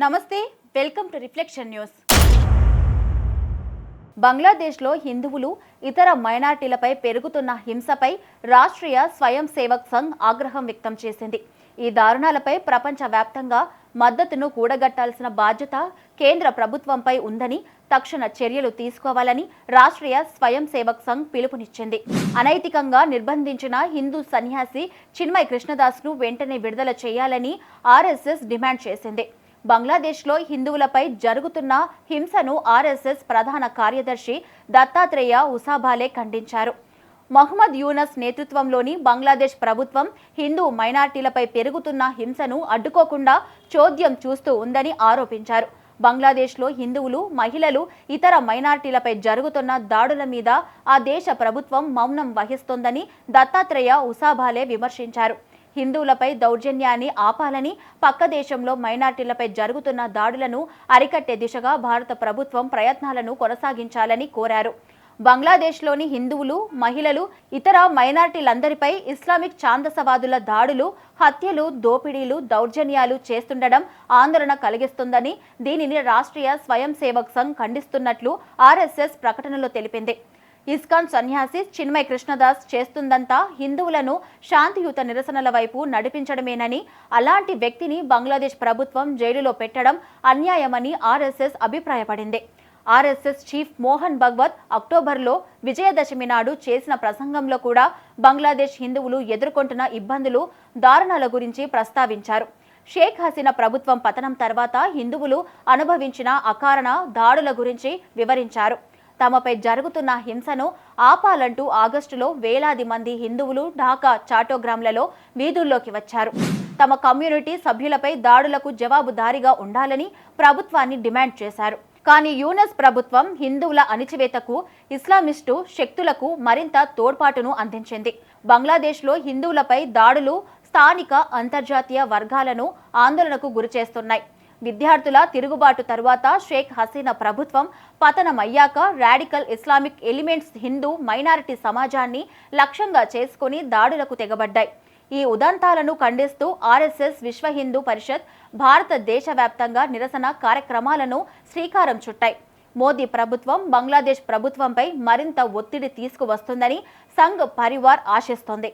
నమస్తే, welcome to reflection news. బంగ్లాదేశ్లో హిందువులు ఇతర మైనార్టీలపై పెరుగుతున్న హింసపై రాష్ట్రీయ స్వయం సేవక్ సంఘ్ ఆగ్రహం వ్యక్తం చేసింది. ఈ దారుణాలపై ప్రపంచవ్యాప్తంగా మద్దతును కూడగట్టాల్సిన బాధ్యత కేంద్ర ప్రభుత్వంపై ఉందని, తక్షణ చర్యలు తీసుకోవాలని రాష్ట్రీయ స్వయం సేవక్ సంఘ్ పిలుపునిచ్చింది. అనైతికంగా నిర్బంధించిన హిందూ సన్యాసి చిన్మయ్ కృష్ణదాస్ను వెంటనే విడుదల చేయాలని ఆర్ఎస్ఎస్ డిమాండ్ చేసింది. బంగ్లాదేశ్లో హిందువులపై జరుగుతున్న హింసను ఆర్ఎస్ఎస్ ప్రధాన కార్యదర్శి దత్తాత్రేయ ఉసాబాలే ఖండించారు. మహ్మద్ యూనస్ నేతృత్వంలోని బంగ్లాదేశ్ ప్రభుత్వం హిందూ మైనార్టీలపై పెరుగుతున్న హింసను అడ్డుకోకుండా చోద్యం చూస్తూ ఉందని ఆరోపించారు. బంగ్లాదేశ్లో హిందువులు, మహిళలు, ఇతర మైనార్టీలపై జరుగుతున్న దాడుల మీద ఆ దేశ ప్రభుత్వం మౌనం వహిస్తోందని దత్తాత్రేయ ఉసాబాలే విమర్శించారు. హిందువులపై దౌర్జన్యాన్ని ఆపాలని, పక్క దేశంలో మైనార్టీలపై జరుగుతున్న దాడులను అరికట్టే దిశగా భారత ప్రభుత్వం ప్రయత్నాలను కొనసాగించాలని కోరారు. బంగ్లాదేశ్లోని హిందువులు, మహిళలు, ఇతర మైనార్టీలందరిపై ఇస్లామిక్ ఛాందసవాదుల దాడులు, హత్యలు, దోపిడీలు, దౌర్జన్యాలు చేస్తుండడం ఆందోళన కలిగిస్తుందని, దీనిని రాష్ట్రీయ స్వయం సేవక్ సంఘ్ ఖండిస్తున్నట్లు ఆర్ఎస్ఎస్ ప్రకటనలో తెలిపింది. ఇస్కాన్ సన్యాసి చిన్మయ్ కృష్ణదాస్ చేస్తుందంతా హిందువులను శాంతియుత నిరసనల వైపు నడిపించడమేనని, అలాంటి వ్యక్తిని బంగ్లాదేశ్ ప్రభుత్వం జైలులో పెట్టడం అన్యాయమని ఆర్ఎస్ఎస్ అభిప్రాయపడింది. ఆర్ఎస్ఎస్ చీఫ్ మోహన్ భగవత్ అక్టోబర్లో విజయదశమి నాడు చేసిన ప్రసంగంలో కూడా బంగ్లాదేశ్ హిందువులు ఎదుర్కొంటున్న ఇబ్బందులు, దారుణాల గురించి ప్రస్తావించారు. షేక్ హసీనా ప్రభుత్వం పతనం తర్వాత హిందువులు అనుభవించిన అకారణ దాడుల గురించి వివరించారు. తమపై జరుగుతున్న హింసను ఆపాలంటూ ఆగస్టులో వేలాది మంది హిందువులు ఢాకా చాటోగ్రామ్లలో వీధుల్లోకి వచ్చారు. తమ కమ్యూనిటీ సభ్యులపై దాడులకు జవాబుదారీగా ఉండాలని ప్రభుత్వాన్ని డిమాండ్ చేశారు. కానీ యూనస్ ప్రభుత్వం హిందువుల అణిచివేతకు, ఇస్లామిస్టు శక్తులకు మరింత తోడ్పాటును అందించింది. బంగ్లాదేశ్లో హిందువులపై దాడులు స్థానిక, అంతర్జాతీయ వర్గాలను ఆందోళనకు గురిచేస్తున్నాయి. విద్యార్థుల తిరుగుబాటు తరువాత షేక్ హసీనా ప్రభుత్వం పతనమయ్యాక radical Islamic elements Hindu minority సమాజాన్ని లక్ష్యంగా చేసుకుని దాడులకు తెగబడ్డాయి. ఈ ఉదంతాలను ఖండిస్తూ ఆర్ఎస్ఎస్, విశ్వ హిందూ పరిషత్ భారతదేశవ్యాప్తంగా నిరసన కార్యక్రమాలను శ్రీకారం చుట్టాయి. మోదీ ప్రభుత్వం బంగ్లాదేశ్ ప్రభుత్వంపై మరింత ఒత్తిడి తీసుకువస్తుందని సంఘ్ పరివార్ ఆశిస్తోంది.